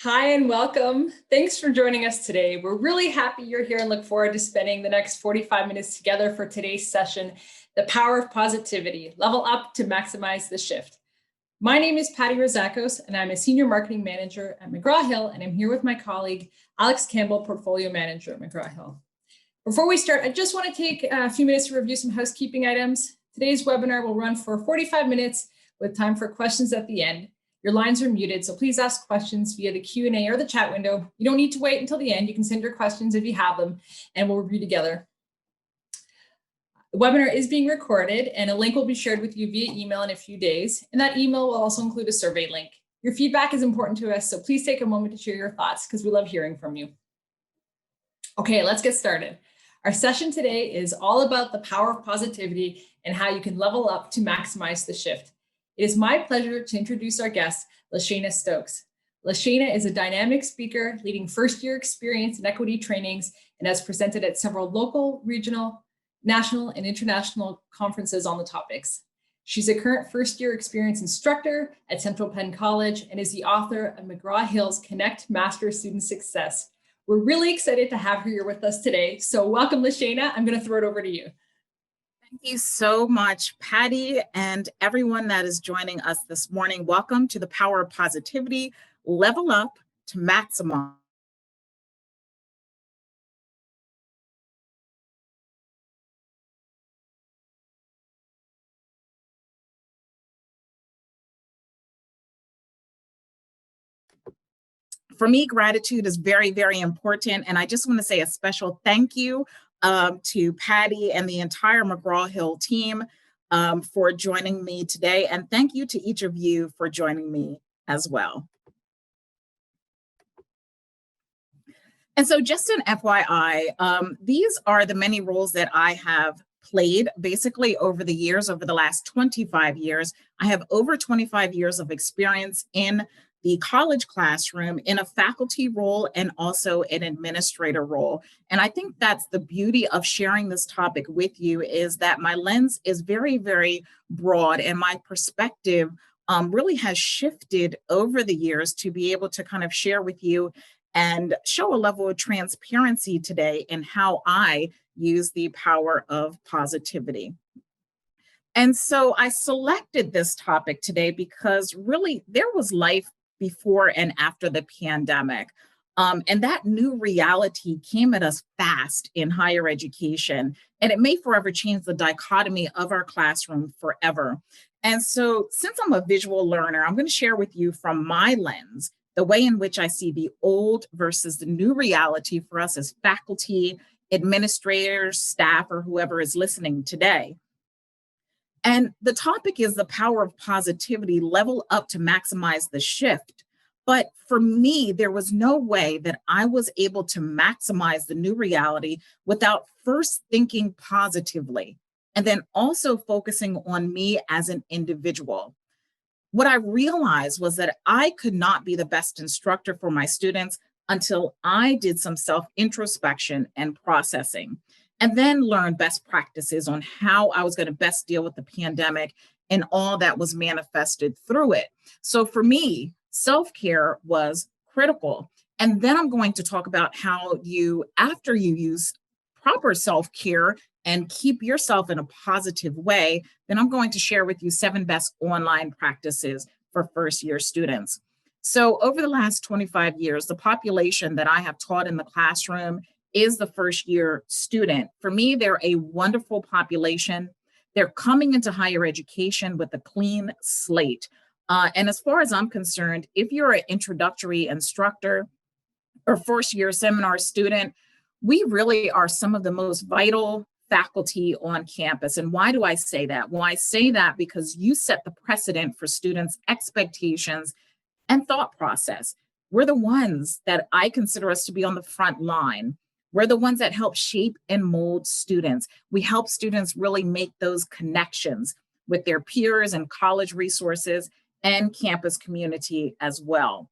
Hi and welcome. Thanks for joining us today. We're really happy you're here and look forward to spending the next 45 minutes together for today's session, The Power of Positivity, Level Up to Maximize the Shift. My name is Patty Rozakos, and I'm a Senior Marketing Manager at McGraw-Hill, and I'm here with my colleague, Alex Campbell, Portfolio Manager at McGraw-Hill. Before we start, I just want to take a few minutes to review some housekeeping items. Today's webinar will run for 45 minutes with time for questions at the end. Your lines are muted, so please ask questions via the Q&A or the chat window. You don't need to wait until the end. You can send your questions if you have them, and we'll review together. The webinar is being recorded, and a link will be shared with you via email in a few days, and that email will also include a survey link. Your feedback is important to us, so please take a moment to share your thoughts because we love hearing from you. Okay, let's get started. Our session today is all about the power of positivity and how you can level up to maximize the shift. It is my pleasure to introduce our guest, LaShana Stokes. LaShana is a dynamic speaker leading first-year experience in equity trainings and has presented at several local, regional, national, and international conferences on the topics. She's a current first-year experience instructor at Central Penn College and is the author of McGraw-Hill's Connect Master Student Success. We're really excited to have her here with us today. So welcome, LaShana. I'm going to throw it over to you. Thank you so much, Patty, and everyone that is joining us this morning. Welcome to the Power of Positivity, Level Up to Maximize. For me, gratitude is very, very important, and I just want to say a special thank you to Patty and the entire McGraw-Hill team for joining me today. And thank you to each of you for joining me as well. And so just an FYI, these are the many roles that I have played basically over the years, over the last 25 years. I have over 25 years of experience in the college classroom in a faculty role and also an administrator role. And I think that's the beauty of sharing this topic with you, is that my lens is very, very broad, and my perspective really has shifted over the years to be able to kind of share with you and show a level of transparency today in how I use the power of positivity. And so I selected this topic today because really there was life before and after the pandemic. And that new reality came at us fast in higher education, and it may forever change the dichotomy of our classroom forever. And so since I'm a visual learner, I'm going to share with you from my lens the way in which I see the old versus the new reality for us as faculty, administrators, staff, or whoever is listening today. And the topic is the power of positivity, level up to maximize the shift. But for me, there was no way that I was able to maximize the new reality without first thinking positively and then also focusing on me as an individual. What I realized was that I could not be the best instructor for my students until I did some self-introspection and processing, and then learn best practices on how I was going to best deal with the pandemic and all that was manifested through it. So for me, self-care was critical. And then I'm going to talk about how you, after you use proper self-care and keep yourself in a positive way, then I'm going to share with you 7 best online practices for first-year students. So over the last 25 years, the population that I have taught in the classroom is the first-year student. For me, they're a wonderful population. They're coming into higher education with a clean slate. And as far as I'm concerned, if you're an introductory instructor or first-year seminar student, we really are some of the most vital faculty on campus. And why do I say that? Well, I say that because you set the precedent for students' expectations and thought process. We're the ones that I consider us to be on the front line. We're the ones that help shape and mold students. We help students really make those connections with their peers and college resources and campus community as well.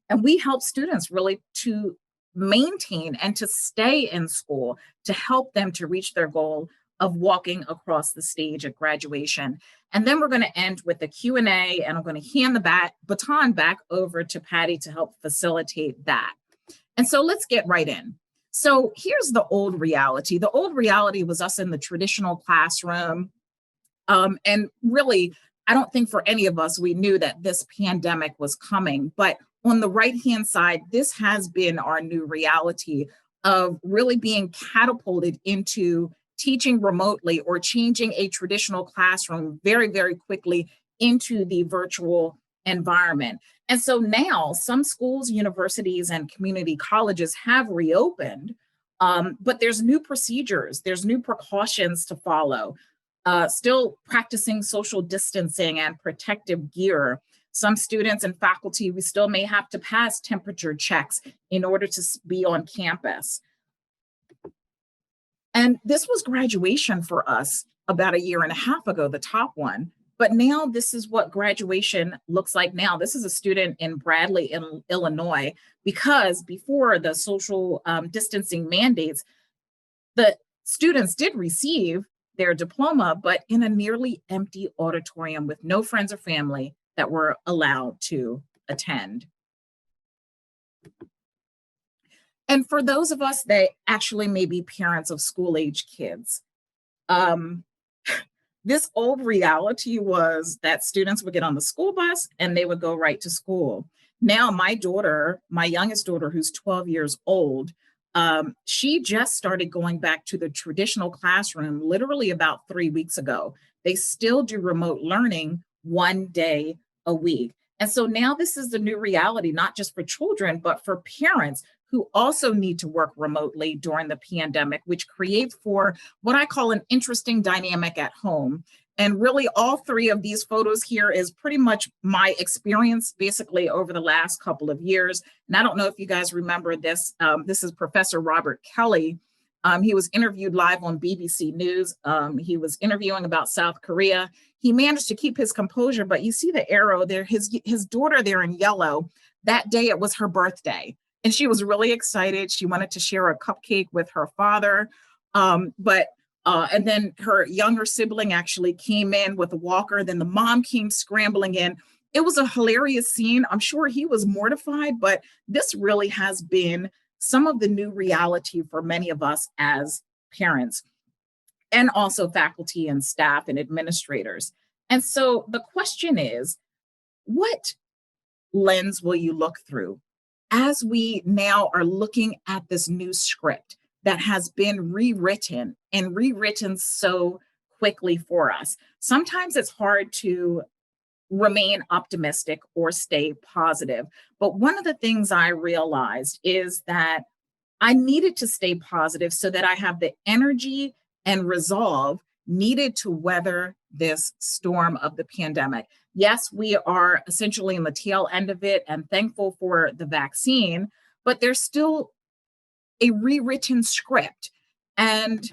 And we help students really to maintain and to stay in school, to help them to reach their goal of walking across the stage at graduation. And then we're going to end with the Q&A, and I'm going to hand the baton back over to Patty to help facilitate that. And so let's get right in. So here's the old reality. The old reality was us in the traditional classroom. And really, I don't think for any of us, we knew that this pandemic was coming. But on the right-hand side, this has been our new reality of really being catapulted into teaching remotely or changing a traditional classroom very, very quickly into the virtual environment. And so now some schools, universities, and community colleges have reopened, but there's new procedures, there's new precautions to follow, still practicing social distancing and protective gear. Some students and faculty, we still may have to pass temperature checks in order to be on campus. And this was graduation for us about a year and a half ago, the top one. But now this is what graduation looks like now. This is a student in Bradley, Illinois, because before the social distancing mandates, the students did receive their diploma, but in a nearly empty auditorium with no friends or family that were allowed to attend. And for those of us that actually may be parents of school-age kids, this old reality was that students would get on the school bus and they would go right to school. Now my daughter, my youngest daughter, who's 12 years old, she just started going back to the traditional classroom literally about 3 weeks ago. They still do remote learning 1 day a week. And so now this is the new reality, not just for children, but for parents who also need to work remotely during the pandemic, which creates for what I call an interesting dynamic at home. And really all three of these photos here is pretty much my experience basically over the last couple of years. And I don't know if you guys remember this. This is Professor Robert Kelly. He was interviewed live on BBC News. He was interviewing about South Korea. He managed to keep his composure, but you see the arrow there, his daughter there in yellow. That day it was her birthday. And she was really excited. She wanted to share a cupcake with her father. And then her younger sibling actually came in with a walker. Then the mom came scrambling in. It was a hilarious scene. I'm sure he was mortified, but this really has been some of the new reality for many of us as parents, and also faculty and staff and administrators. And so the question is, what lens will you look through as we now are looking at this new script that has been rewritten and rewritten so quickly for us? Sometimes it's hard to remain optimistic or stay positive. But one of the things I realized is that I needed to stay positive so that I have the energy and resolve needed to weather this storm of the pandemic. Yes, we are essentially in the tail end of it and thankful for the vaccine, but there's still a rewritten script. And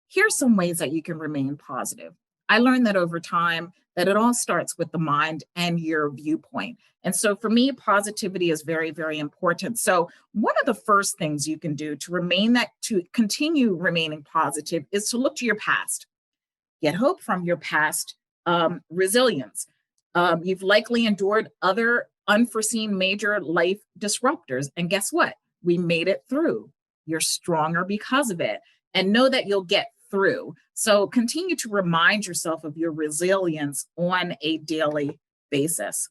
here's some ways that you can remain positive. I learned that over time that it all starts with the mind and your viewpoint. And so for me, positivity is very, very important. So one of the first things you can do to continue remaining positive is to look to your past. Get hope from your past, resilience. You've likely endured other unforeseen major life disruptors. And guess what? We made it through. You're stronger because of it. And know that you'll get through. So continue to remind yourself of your resilience on a daily basis.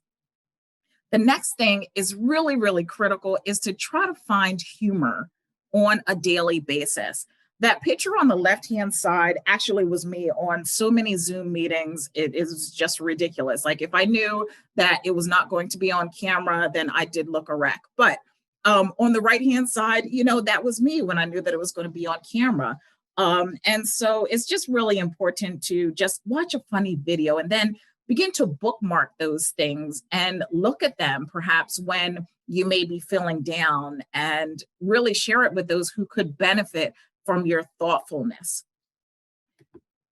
The next thing is really, really critical is to try to find humor on a daily basis. That picture on the left-hand side actually was me on so many Zoom meetings. It is just ridiculous. Like if I knew that it was not going to be on camera, then I did look a wreck. But on the right-hand side, that was me when I knew that it was going to be on camera. And so it's just really important to just watch a funny video and then begin to bookmark those things and look at them perhaps when you may be feeling down and really share it with those who could benefit from your thoughtfulness.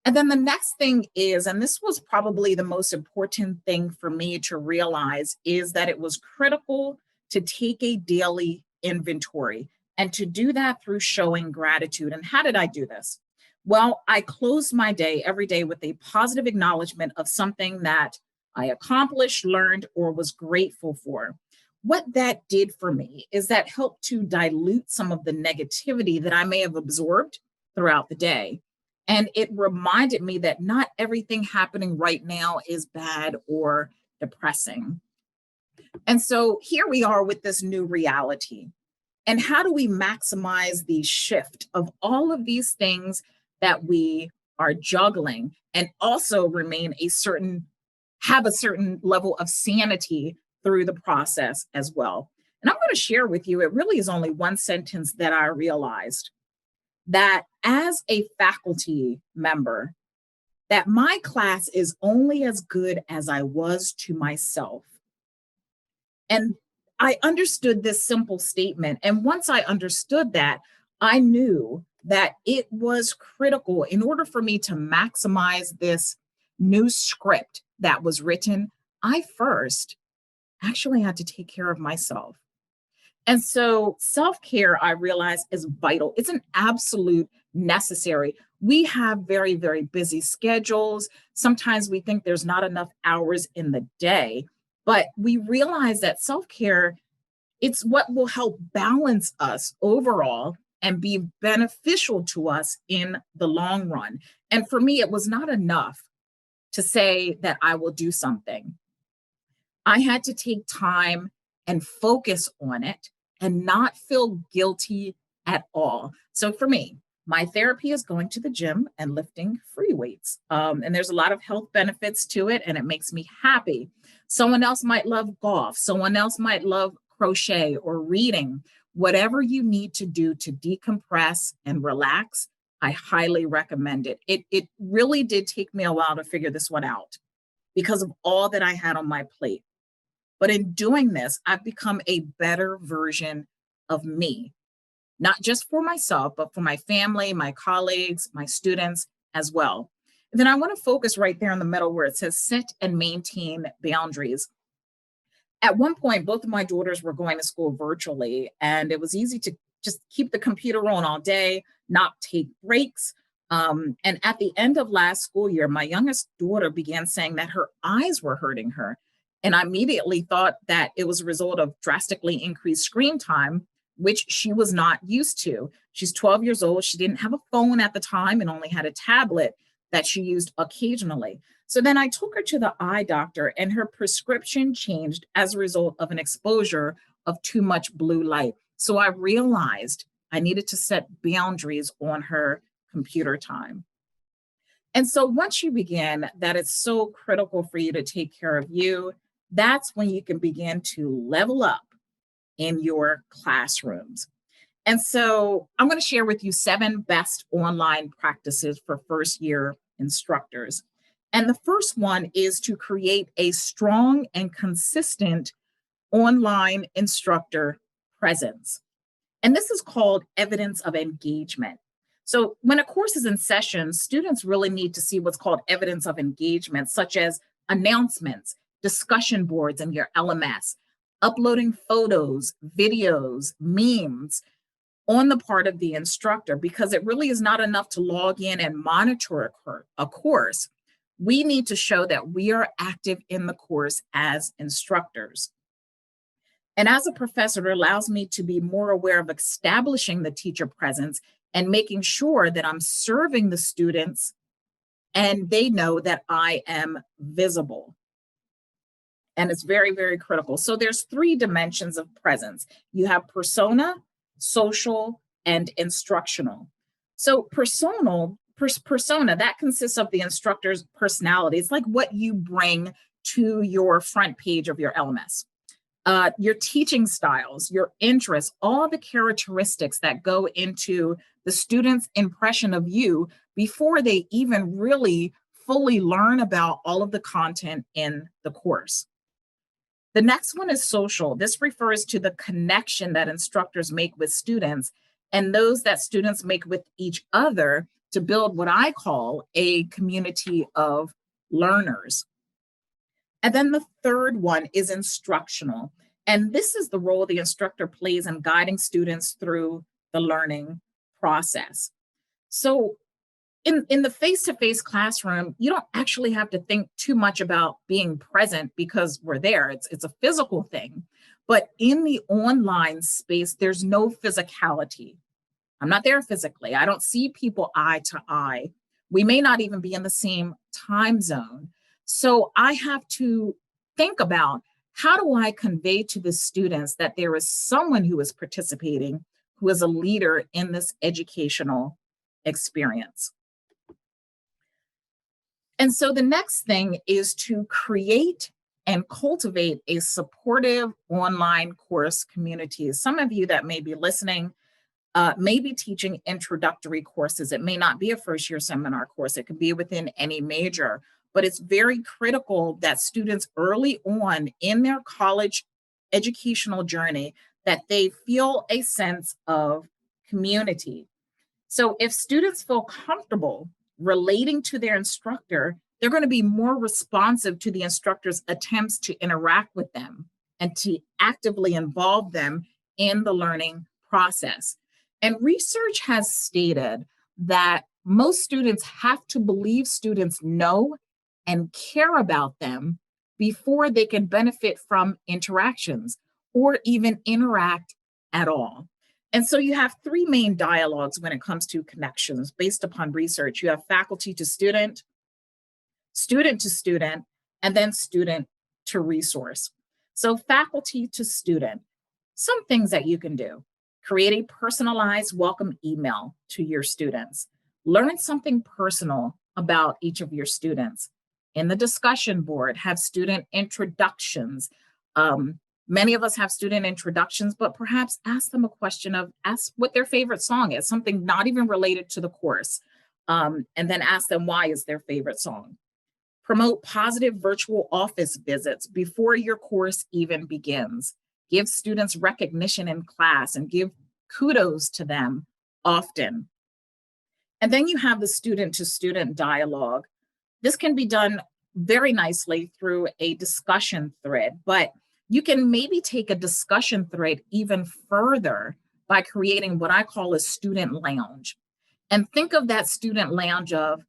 And then the next thing is, and this was probably the most important thing for me to realize, is that it was critical to take a daily inventory and to do that through showing gratitude. And how did I do this? Well, I closed my day every day with a positive acknowledgement of something that I accomplished, learned, or was grateful for. What that did for me is that helped to dilute some of the negativity that I may have absorbed throughout the day. And it reminded me that not everything happening right now is bad or depressing. And so here we are with this new reality. And how do we maximize the shift of all of these things that we are juggling and also have a certain level of sanity through the process as well? And I'm going to share with you, it really is only one sentence that I realized, that as a faculty member, that my class is only as good as I was to myself. And I understood this simple statement. And once I understood that, I knew that it was critical in order for me to maximize this new script that was written. I first actually had to take care of myself. And so self-care, I realize, is vital. It's an absolute necessary. We have very, very busy schedules. Sometimes we think there's not enough hours in the day, but we realize that self-care, it's what will help balance us overall and be beneficial to us in the long run. And for me, it was not enough to say that I will do something. I had to take time and focus on it and not feel guilty at all. So for me, my therapy is going to the gym and lifting free weights. And there's a lot of health benefits to it, and it makes me happy. Someone else might love golf. Someone else might love crochet or reading. Whatever you need to do to decompress and relax, I highly recommend it. It really did take me a while to figure this one out because of all that I had on my plate. But in doing this, I've become a better version of me, not just for myself, but for my family, my colleagues, my students as well. And then I want to focus right there in the middle where it says set and maintain boundaries. At one point, both of my daughters were going to school virtually, and it was easy to just keep the computer on all day, not take breaks. And at the end of last school year, my youngest daughter began saying that her eyes were hurting her. And I immediately thought that it was a result of drastically increased screen time, which she was not used to. She's 12 years old. She didn't have a phone at the time and only had a tablet that she used occasionally. So then I took her to the eye doctor, and her prescription changed as a result of an exposure of too much blue light. So I realized I needed to set boundaries on her computer time. And so once you begin that it's so critical for you to take care of you, that's when you can begin to level up in your classrooms. And so I'm going to share with you 7 best online practices for first year instructors. And the first one is to create a strong and consistent online instructor presence. And this is called evidence of engagement. So when a course is in session, students really need to see what's called evidence of engagement, such as announcements, discussion boards in your LMS, uploading photos, videos, memes on the part of the instructor, because it really is not enough to log in and monitor a course. We need to show that we are active in the course as instructors. And as a professor, it allows me to be more aware of establishing the teacher presence and making sure that I'm serving the students and they know that I am visible. And it's very, very critical. So there's 3 dimensions of presence. You have persona, social, and instructional. So persona, that consists of the instructor's personality. It's like what you bring to your front page of your LMS. Your teaching styles, your interests, all the characteristics that go into the student's impression of you before they even really fully learn about all of the content in the course. The next one is social. This refers to the connection that instructors make with students and those that students make with each other to build what I call a community of learners. And then the third one is instructional. And this is the role the instructor plays in guiding students through the learning process. So in the face-to-face classroom, you don't actually have to think too much about being present because we're there. It's a physical thing. But in the online space, there's no physicality. I'm not there physically. I don't see people eye to eye. We may not even be in the same time zone. So I have to think about, how do I convey to the students that there is someone who is participating, who is a leader in this educational experience? And so the next thing is to create and cultivate a supportive online course community. Some of you that may be listening may be teaching introductory courses. It may not be a first-year seminar course. It could be within any major, but it's very critical that students early on in their college educational journey, that they feel a sense of community. So if students feel comfortable relating to their instructor, they're going to be more responsive to the instructor's attempts to interact with them and to actively involve them in the learning process. And research has stated that most students have to believe students know and care about them before they can benefit from interactions or even interact at all. And so you have three main dialogues when it comes to connections based upon research. You have faculty to student, student to student, and then student to resource. So faculty to student, some things that you can do. Create a personalized welcome email to your students. Learn something personal about each of your students. In the discussion board, have student introductions. Many of us have student introductions, but perhaps ask them a question ask what their favorite song is, something not even related to the course, and then ask them why is their favorite song. Promote positive virtual office visits before your course even begins. Give students recognition in class and give kudos to them often. And then you have the student-to-student dialogue. This can be done very nicely through a discussion thread, but you can maybe take a discussion thread even further by creating what I call a student lounge. And think of that student lounge of,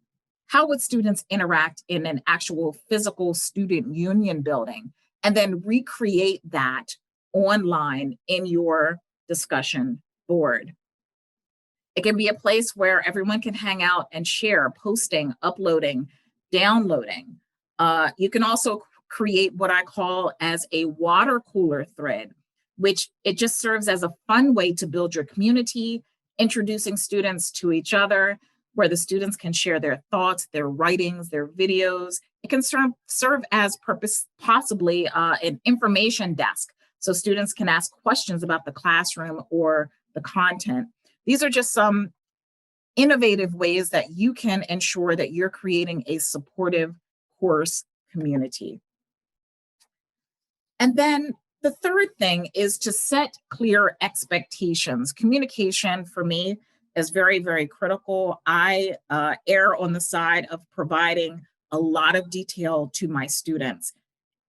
how would students interact in an actual physical student union building? And then recreate that online in your discussion board. It can be a place where everyone can hang out and share, posting, uploading, downloading. You can also create what I call as a water cooler thread, which it just serves as a fun way to build your community, introducing students to each other, where the students can share their thoughts, their writings, their videos. It can serve as possibly an information desk, so students can ask questions about the classroom or the content. These are just some innovative ways that you can ensure that you're creating a supportive course community. And then the third thing is to set clear expectations. Communication for me is very, very critical. I err on the side of providing a lot of detail to my students.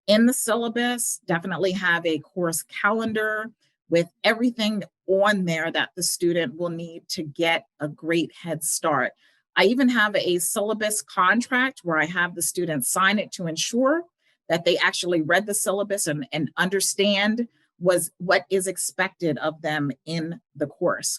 In the syllabus, definitely have a course calendar with everything on there that the student will need to get a great head start. I even have a syllabus contract where I have the students sign it to ensure that they actually read the syllabus and understand what is expected of them in the course.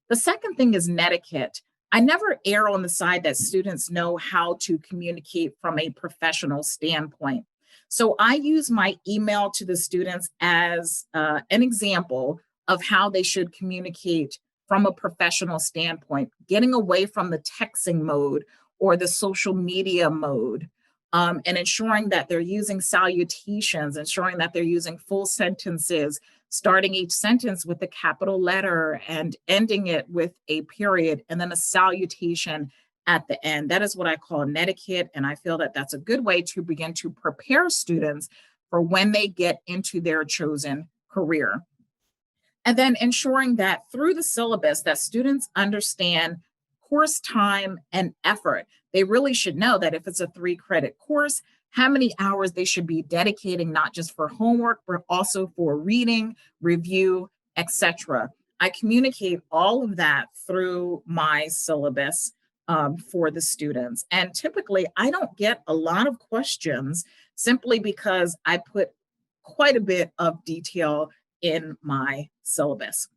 The second thing is netiquette. I never err on the side that students know how to communicate from a professional standpoint. So I use my email to the students as an example of how they should communicate from a professional standpoint, getting away from the texting mode or the social media mode, and ensuring that they're using salutations, ensuring that they're using full sentences, starting each sentence with a capital letter and ending it with a period and then a salutation at the end. That is what I call netiquette, and I feel that that's a good way to begin to prepare students for when they get into their chosen career. And then ensuring that through the syllabus that students understand course time and effort. They really should know that if it's a 3-credit course, how many hours they should be dedicating, not just for homework, but also for reading, review, etc. I communicate all of that through my syllabus for the students. And typically, I don't get a lot of questions simply because I put quite a bit of detail in my syllabus.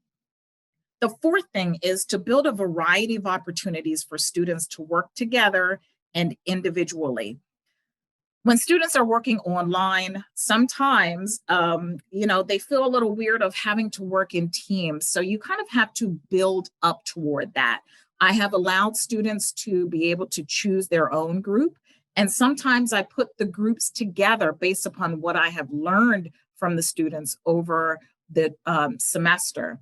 The fourth thing is to build a variety of opportunities for students to work together and individually. When students are working online, sometimes, they feel a little weird of having to work in teams. So you kind of have to build up toward that. I have allowed students to be able to choose their own group. And sometimes I put the groups together based upon what I have learned from the students over the semester.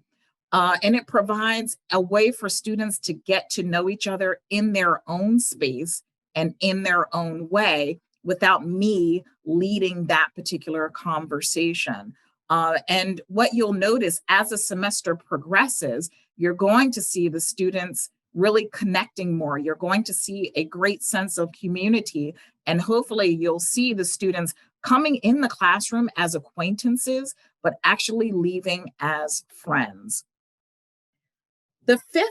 And it provides a way for students to get to know each other in their own space and in their own way without me leading that particular conversation. And what you'll notice as the semester progresses, you're going to see the students really connecting more. You're going to see a great sense of community, and hopefully you'll see the students coming in the classroom as acquaintances, but actually leaving as friends. The fifth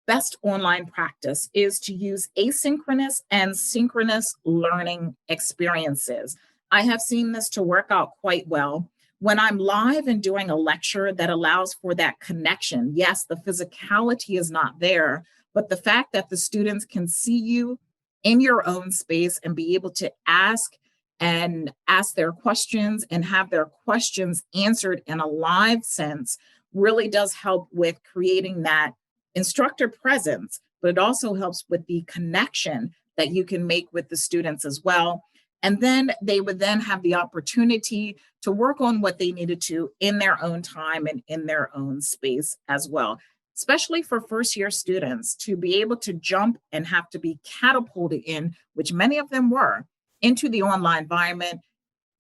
best online practice is to use asynchronous and synchronous learning experiences. I have seen this to work out quite well. When I'm live and doing a lecture that allows for that connection, yes, the physicality is not there, but the fact that the students can see you in your own space and be able to ask their questions and have their questions answered in a live sense really does help with creating that instructor presence, but it also helps with the connection that you can make with the students as well. And then they would then have the opportunity to work on what they needed to in their own time and in their own space as well, especially for first year students to be able to jump and have to be catapulted in, which many of them were, into the online environment.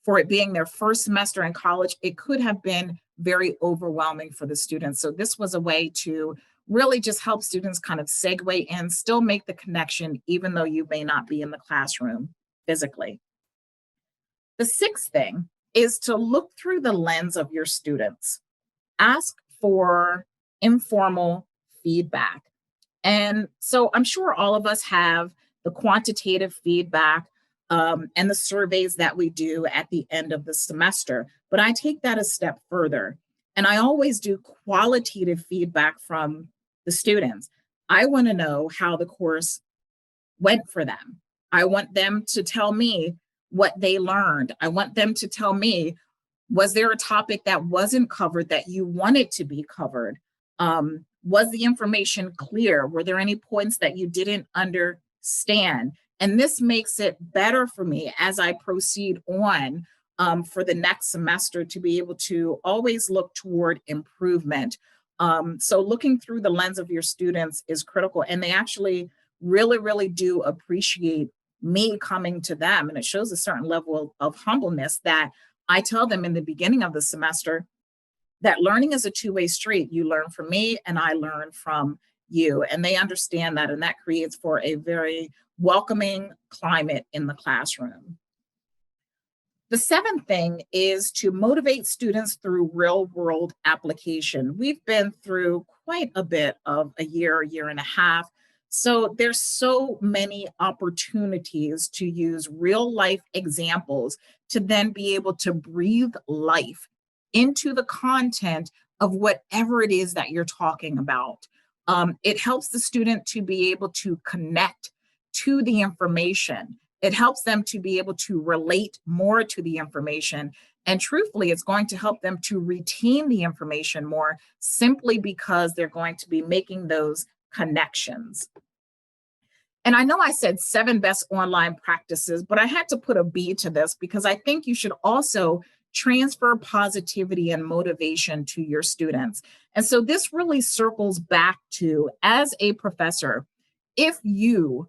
For it being their first semester in college, it could have been very overwhelming for the students. So this was a way to really just help students kind of segue and still make the connection, even though you may not be in the classroom physically. The sixth thing is to look through the lens of your students. Ask for informal feedback. And so I'm sure all of us have the quantitative feedback and the surveys that we do at the end of the semester, but I take that a step further. And I always do qualitative feedback from the students. I want to know how the course went for them. I want them to tell me what they learned. I want them to tell me, was there a topic that wasn't covered that you wanted to be covered? Was the information clear? Were there any points that you didn't understand? And this makes it better for me as I proceed on for the next semester to be able to always look toward improvement. So looking through the lens of your students is critical, and they actually really, really do appreciate me coming to them. And it shows a certain level of humbleness that I tell them in the beginning of the semester that learning is a two-way street. You learn from me and I learn from you. And they understand that, and that creates for a very welcoming climate in the classroom. The seventh thing is to motivate students through real-world application. We've been through quite a bit of a year and a half. So there's so many opportunities to use real-life examples to then be able to breathe life into the content of whatever it is that you're talking about. It helps the student to be able to connect to the information. It helps them to be able to relate more to the information. And truthfully, it's going to help them to retain the information more simply because they're going to be making those connections. And I know I said 7 best online practices, but I had to put a B to this because I think you should also transfer positivity and motivation to your students. And so this really circles back to, as a professor, if you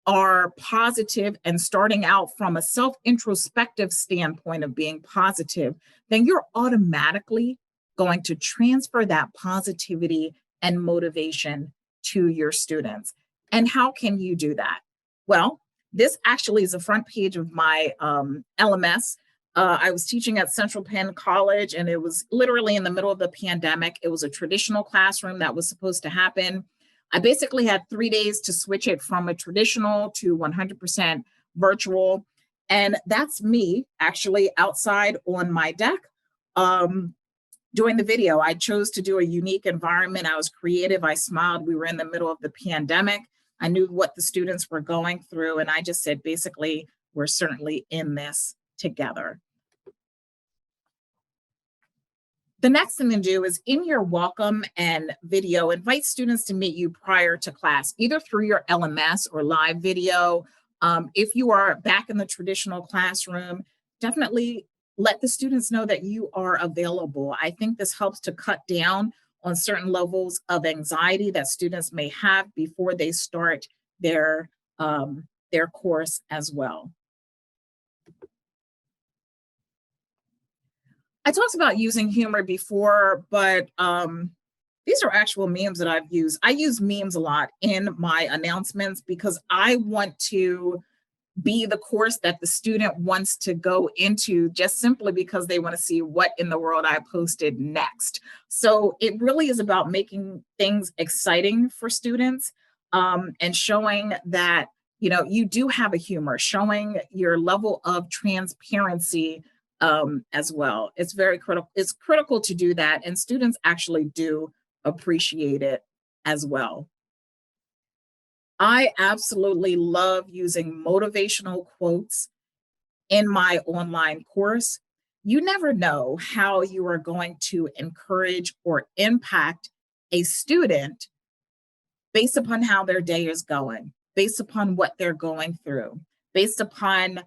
are positive and starting out from a self-introspective standpoint of being positive, then you're automatically going to transfer that positivity and motivation to your students. And how can you do that? Well, this actually is the front page of my LMS. I was teaching at Central Penn College, and it was literally in the middle of the pandemic. It was a traditional classroom that was supposed to happen. I basically had 3 days to switch it from a traditional to 100% virtual. And that's me actually outside on my deck. Doing the video, I chose to do a unique environment. I was creative. I smiled. We were in the middle of the pandemic. I knew what the students were going through. And I just said, basically, we're certainly in this together. The next thing to do is in your welcome and video, invite students to meet you prior to class, either through your LMS or live video. If you are back in the traditional classroom, definitely let the students know that you are available. I think this helps to cut down on certain levels of anxiety that students may have before they start their course as well. I talked about using humor before, but these are actual memes that I've used. I use memes a lot in my announcements because I want to be the course that the student wants to go into just simply because they want to see what in the world I posted next. So it really is about making things exciting for students and showing that, you know, you do have a humor, showing your level of transparency as well. It's very critical. It's critical to do that, and students actually do appreciate it as well. I absolutely love using motivational quotes in my online course. You never know how you are going to encourage or impact a student based upon how their day is going, based upon what they're going through, based upon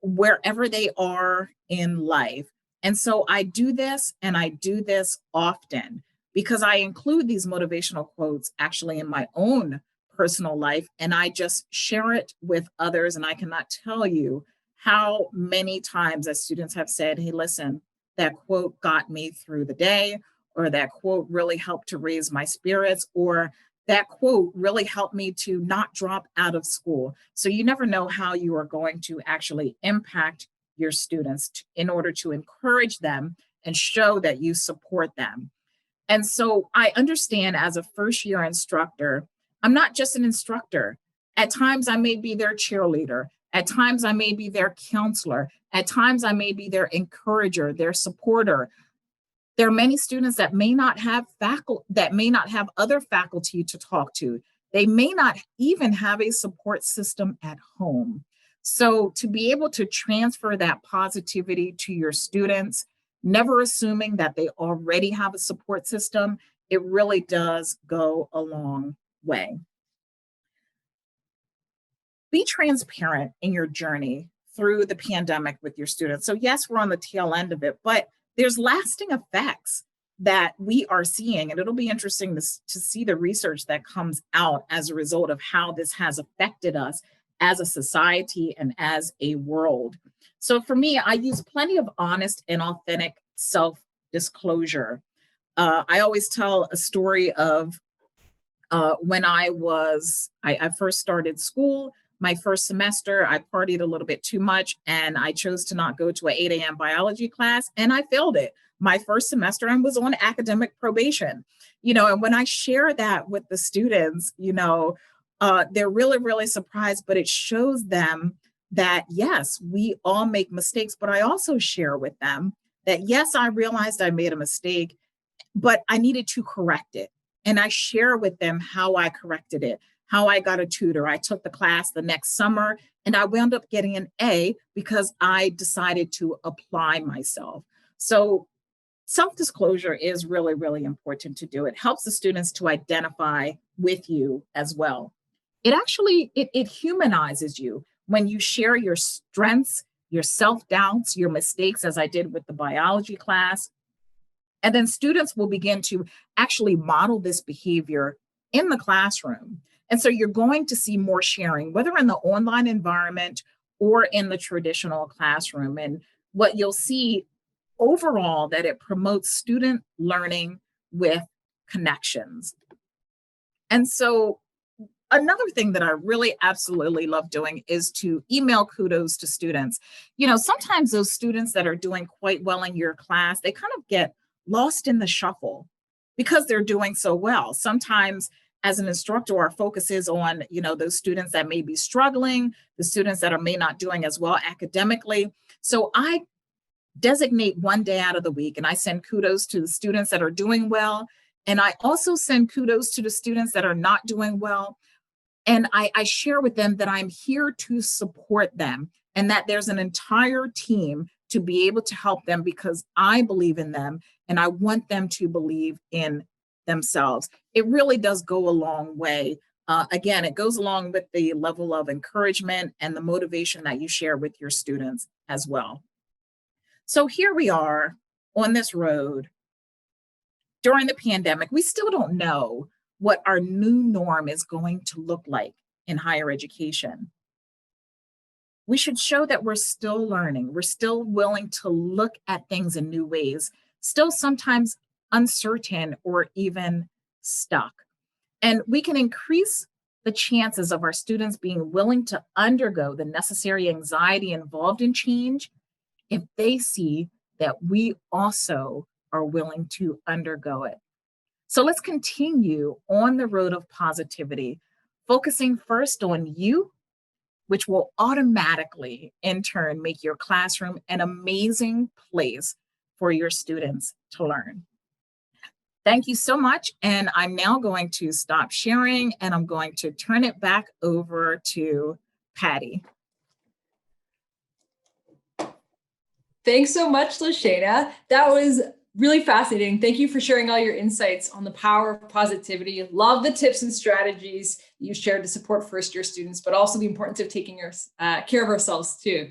wherever they are in life. And so I do this, and I do this often because I include these motivational quotes actually in my own personal life, and I just share it with others. And I cannot tell you how many times that students have said, hey, listen, that quote got me through the day, or that quote really helped to raise my spirits, or that quote really helped me to not drop out of school. So you never know how you are going to actually impact your students in order to encourage them and show that you support them. And so I understand as a first year instructor, I'm not just an instructor. At times I may be their cheerleader. At times I may be their counselor. At times I may be their encourager, their supporter. There are many students that may not have other faculty to talk to. They may not even have a support system at home. So to be able to transfer that positivity to your students, never assuming that they already have a support system, it really does go a long way. Be transparent in your journey through the pandemic with your students. So yes, we're on the tail end of it, but there's lasting effects that we are seeing. And it'll be interesting to see the research that comes out as a result of how this has affected us as a society and as a world. So for me, I use plenty of honest and authentic self-disclosure. I always tell a story of when I first started school. My first semester, I partied a little bit too much, and I chose to not go to an 8 a.m. biology class, and I failed it my first semester and was on academic probation. You know, and when I share that with the students, you know, they're really, really surprised, but it shows them that, yes, we all make mistakes, but I also share with them that, yes, I realized I made a mistake, but I needed to correct it. And I share with them how I corrected it, how I got a tutor. I took the class the next summer, and I wound up getting an A because I decided to apply myself. So self-disclosure is really, really important to do. It helps the students to identify with you as well. It actually, it humanizes you when you share your strengths, your self-doubts, your mistakes, as I did with the biology class. And then students will begin to actually model this behavior in the classroom. And so you're going to see more sharing, whether in the online environment or in the traditional classroom. And what you'll see overall, that it promotes student learning with connections. And so another thing that I really absolutely love doing is to email kudos to students. You know, sometimes those students that are doing quite well in your class, they kind of get lost in the shuffle because they're doing so well. Sometimes as an instructor, our focus is on, those students that may be struggling, the students that may not doing as well academically. So I designate one day out of the week and I send kudos to the students that are doing well. And I also send kudos to the students that are not doing well. And I share with them that I'm here to support them and that there's an entire team to be able to help them because I believe in them and I want them to believe in themselves. It really does go a long way. Again, it goes along with the level of encouragement and the motivation that you share with your students as well. So here we are on this road during the pandemic. We still don't know what our new norm is going to look like in higher education. We should show that we're still learning. We're still willing to look at things in new ways, still sometimes uncertain or even stuck. And we can increase the chances of our students being willing to undergo the necessary anxiety involved in change if they see that we also are willing to undergo it. So let's continue on the road of positivity, focusing first on you, which will automatically, in turn, make your classroom an amazing place for your students to learn. Thank you so much. And I'm now going to stop sharing and I'm going to turn it back over to Patty. Thanks so much, LaShana. That was really fascinating. Thank you for sharing all your insights on the power of positivity. Love the tips and strategies you shared to support first-year students, but also the importance of taking care of ourselves too.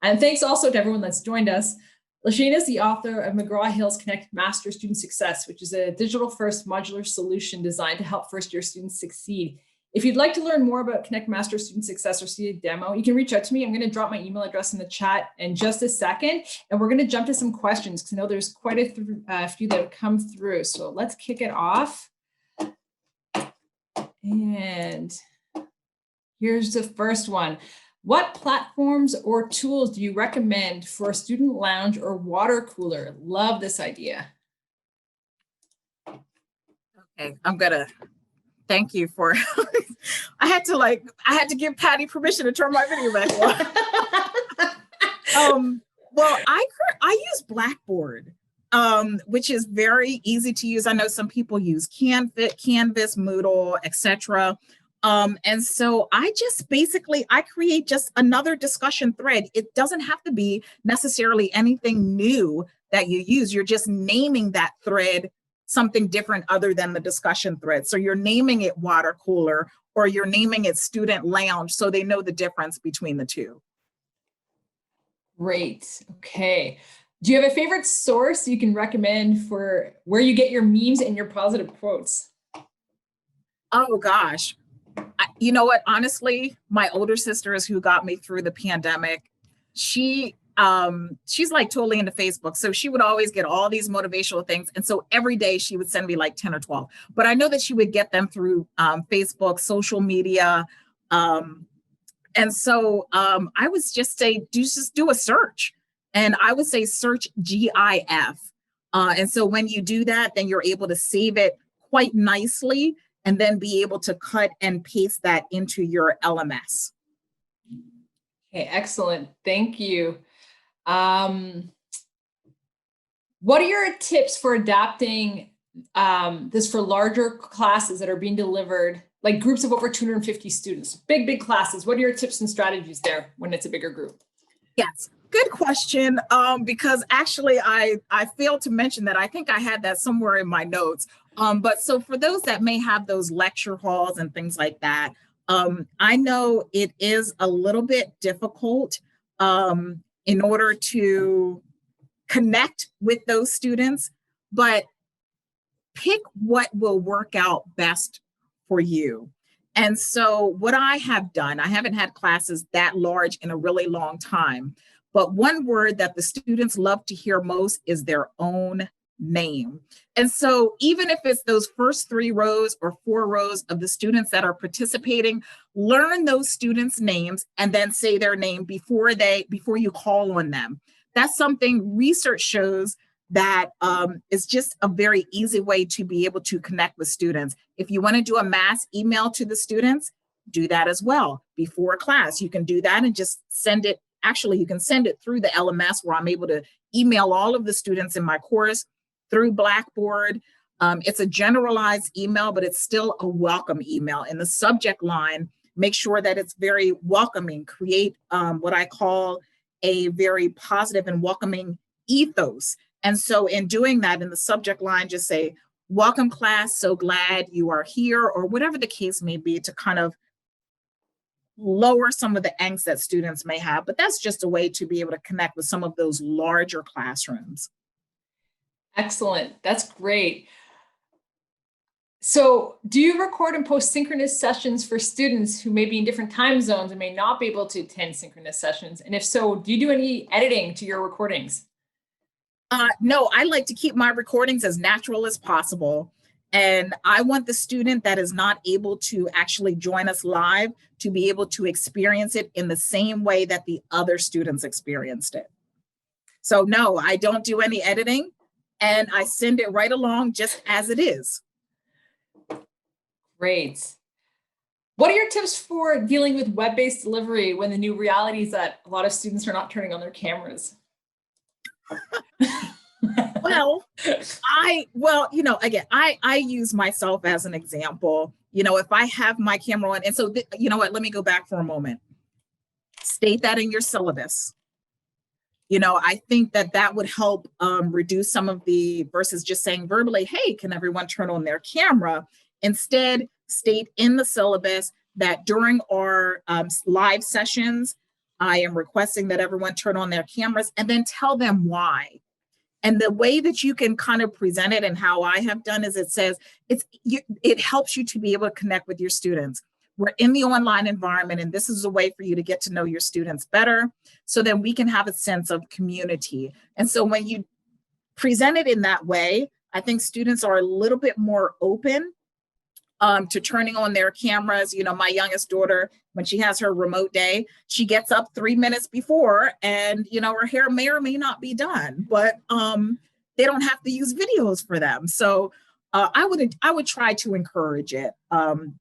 And thanks also to everyone that's joined us. LaShana is the author of McGraw-Hill's Connect Master Student Success, which is a digital-first modular solution designed to help first-year students succeed. If you'd like to learn more about Connect Master Student Success or see a demo, you can reach out to me. I'm going to drop my email address in the chat in just a second, and we're going to jump to some questions because I know there's quite a few that have come through. So let's kick it off. And here's the first one. What platforms or tools do you recommend for a student lounge or water cooler? Love this idea. Okay, I'm gonna thank you for, I had to give Patty permission to turn my video back on. Well, I use Blackboard, which is very easy to use. I know some people use Canvas, Moodle, etc. And so I create just another discussion thread. It doesn't have to be necessarily anything new that you use. You're just naming that thread something different other than the discussion thread. So you're naming it water cooler or you're naming it student lounge so they know the difference between the two. Great. Okay. Do you have a favorite source you can recommend for where you get your memes and your positive quotes? Oh gosh. You know what? Honestly, my older sister is who got me through the pandemic. She's like totally into Facebook. So she would always get all these motivational things. And so every day she would send me like 10 or 12, but I know that she would get them through Facebook, social media. And so I would just say, just do a search. And I would say search GIF. And so when you do that, then you're able to save it quite nicely and then be able to cut and paste that into your LMS. Okay, excellent. Thank you. What are your tips for adapting this for larger classes that are being delivered, like groups of over 250 students, big classes? What are your tips and strategies there when it's a bigger group? Yes, good question. Because actually I failed to mention that. I think I had that somewhere in my notes. But so for those that may have those lecture halls and things like that, I know it is a little bit difficult in order to connect with those students, but pick what will work out best for you. And so what I have done, I haven't had classes that large in a really long time, but one word that the students love to hear most is their own name. And so even if it's those first 3 rows or 4 rows of the students that are participating, learn those students' names and then say their name before you call on them. That's something research shows that is just a very easy way to be able to connect with students. If you want to do a mass email to the students, do that as well. Before class, you can do that and just send it. Actually, you can send it through the LMS, where I'm able to email all of the students in my course through Blackboard. It's a generalized email, but it's still a welcome email. In the subject line, make sure that it's very welcoming. Create what I call a very positive and welcoming ethos. And so in doing that, in the subject line, just say, welcome class, so glad you are here, or whatever the case may be, to kind of lower some of the angst that students may have. But that's just a way to be able to connect with some of those larger classrooms. Excellent. That's great. So do you record and post synchronous sessions for students who may be in different time zones and may not be able to attend synchronous sessions? And if so, do you do any editing to your recordings? No, I like to keep my recordings as natural as possible. And I want the student that is not able to actually join us live to be able to experience it in the same way that the other students experienced it. So no, I don't do any editing, and I send it right along just as it is. Great. What are your tips for dealing with web-based delivery when the new reality is that a lot of students are not turning on their cameras? Again, I use myself as an example. If I have my camera on, and so, let me go back for a moment. State that in your syllabus. I think that would help reduce some of the, versus just saying verbally, hey, can everyone turn on their camera? Instead, state in the syllabus that during our live sessions, I am requesting that everyone turn on their cameras, and then tell them why. And the way that you can kind of present it, and how I have done, is it says it helps you to be able to connect with your students. We're in the online environment, and this is a way for you to get to know your students better, so that we can have a sense of community. And so when you present it in that way, I think students are a little bit more open to turning on their cameras. My youngest daughter, when she has her remote day, she gets up 3 minutes before, and her hair may or may not be done, but they don't have to use videos for them. So I would try to encourage it,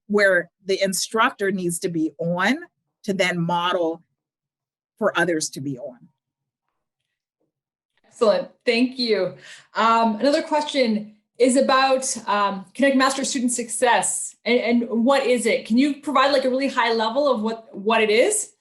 where the instructor needs to be on to then model for others to be on. Excellent. Thank you. Another question is about Connect Master Student Success. And what is it? Can you provide like a really high level of what it is?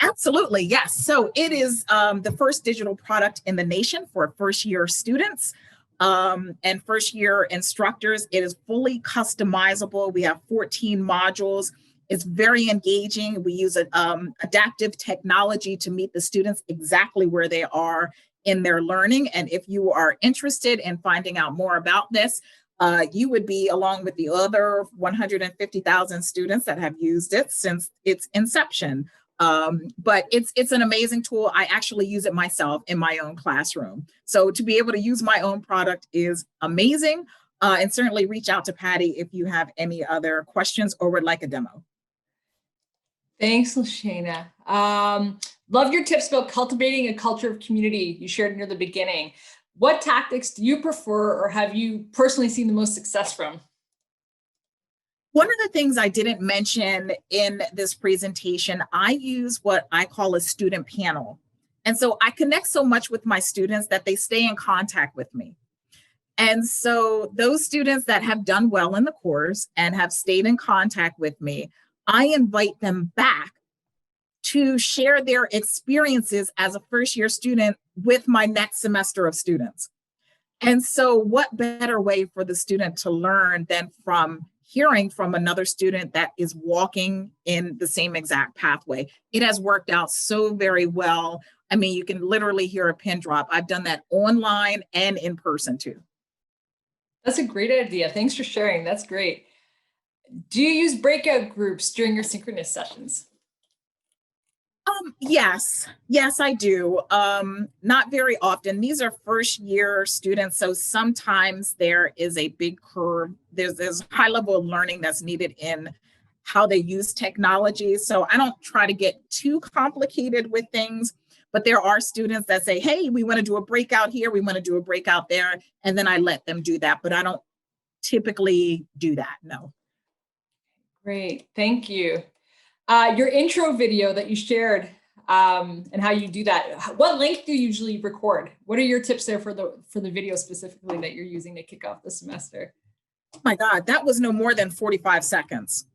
Absolutely, yes. So it is the first digital product in the nation for first-year students and first-year instructors. It is fully customizable. We have 14 modules. It's very engaging. We use adaptive technology to meet the students exactly where they are in their learning. And if you are interested in finding out more about this, you would be along with the other 150,000 students that have used it since its inception. But it's an amazing tool. I actually use it myself in my own classroom. So to be able to use my own product is amazing. And certainly reach out to Patty if you have any other questions or would like a demo. Thanks, LaShana. Love your tips about cultivating a culture of community you shared near the beginning. What tactics do you prefer, or have you personally seen the most success from? One of the things I didn't mention in this presentation, I use what I call a student panel. And so I connect so much with my students that they stay in contact with me. And so those students that have done well in the course and have stayed in contact with me, I invite them back to share their experiences as a first-year student with my next semester of students. And so what better way for the student to learn than from hearing from another student that is walking in the same exact pathway? It has worked out so very well. I mean, you can literally hear a pin drop. I've done that online and in person too. That's a great idea. Thanks for sharing. That's great. Do you use breakout groups during your synchronous sessions? Yes, I do. Not very often. These are first year students, so sometimes there is a big curve. There's high level of learning that's needed in how they use technology. So I don't try to get too complicated with things, but there are students that say, hey, we want to do a breakout here, we want to do a breakout there, and then I let them do that, but I don't typically do that, no. Great, thank you. Your intro video that you shared and how you do that, what length do you usually record? What are your tips there for the video specifically that you're using to kick off the semester? Oh my God, that was no more than 45 seconds.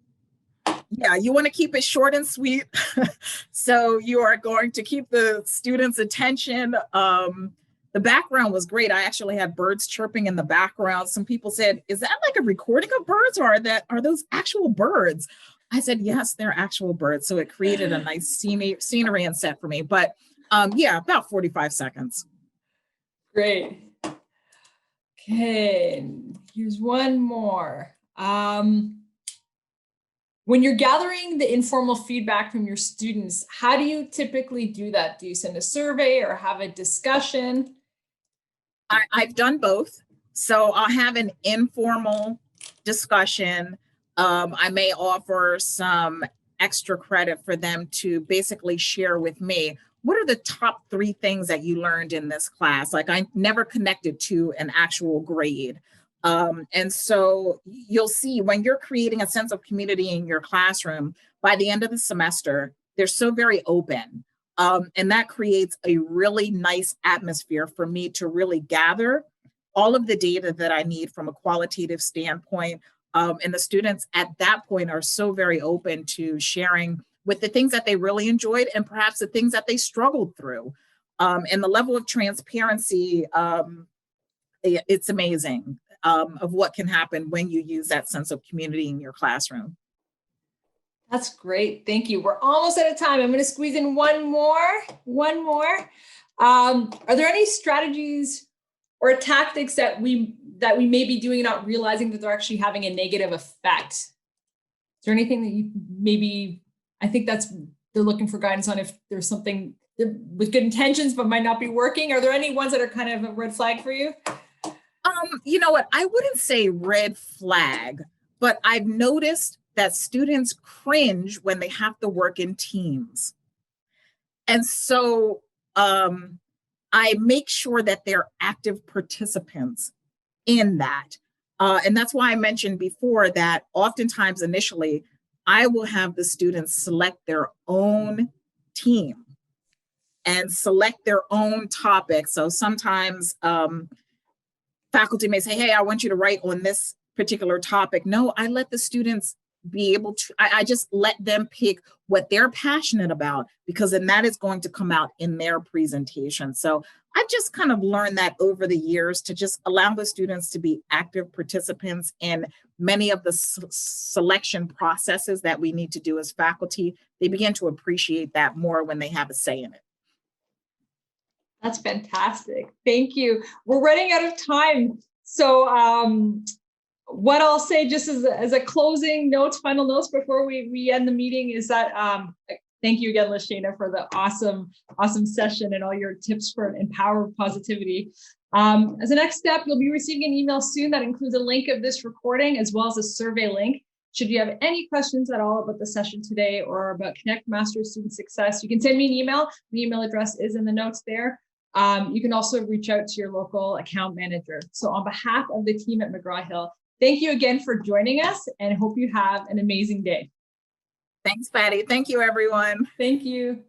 Yeah, you want to keep it short and sweet. So you are going to keep the students' attention. The background was great. I actually had birds chirping in the background. Some people said, is that like a recording of birds, or are those actual birds? I said, yes, they're actual birds. So it created a nice scenery and set for me. But yeah, about 45 seconds. Great. Okay, here's one more. When you're gathering the informal feedback from your students, how do you typically do that? Do you send a survey or have a discussion? I've done both. So I'll have an informal discussion. I may offer some extra credit for them to basically share with me, what are the top 3 things that you learned in this class? Like, I never connected to an actual grade. And so you'll see when you're creating a sense of community in your classroom, by the end of the semester, they're so very open. And that creates a really nice atmosphere for me to really gather all of the data that I need from a qualitative standpoint. And the students at that point are so very open to sharing with the things that they really enjoyed and perhaps the things that they struggled through. And the level of transparency, it's amazing of what can happen when you use that sense of community in your classroom. That's great. Thank you. We're almost out of time. I'm going to squeeze in one more. Are there any strategies or tactics that we may be doing, not realizing that they're actually having a negative effect? Is there anything that you maybe, I think they're looking for guidance on if there's something with good intentions but might not be working. Are there any ones that are kind of a red flag for you? You know what? I wouldn't say red flag, but I've noticed that students cringe when they have to work in teams. And so I make sure that they're active participants in that. And that's why I mentioned before that oftentimes initially, I will have the students select their own team and select their own topic. So sometimes faculty may say, hey, I want you to write on this particular topic. No, I let the students be able to, I just let them pick what they're passionate about, because then that is going to come out in their presentation. So I've just kind of learned that over the years to just allow the students to be active participants in many of the selection processes that we need to do as faculty. They begin to appreciate that more when they have a say in it. That's fantastic. Thank you. We're running out of time. So what I'll say just as a closing notes, final notes before we end the meeting is that thank you again, LaShana, for the awesome session and all your tips for empower positivity. As a next step, you'll be receiving an email soon that includes a link of this recording as well as a survey link. Should you have any questions at all about the session today or about Connect Master Student Success, you can send me an email. The email address is in the notes there. You can also reach out to your local account manager. So on behalf of the team at McGraw-Hill, thank you again for joining us and hope you have an amazing day. Thanks, Patty. Thank you, everyone. Thank you.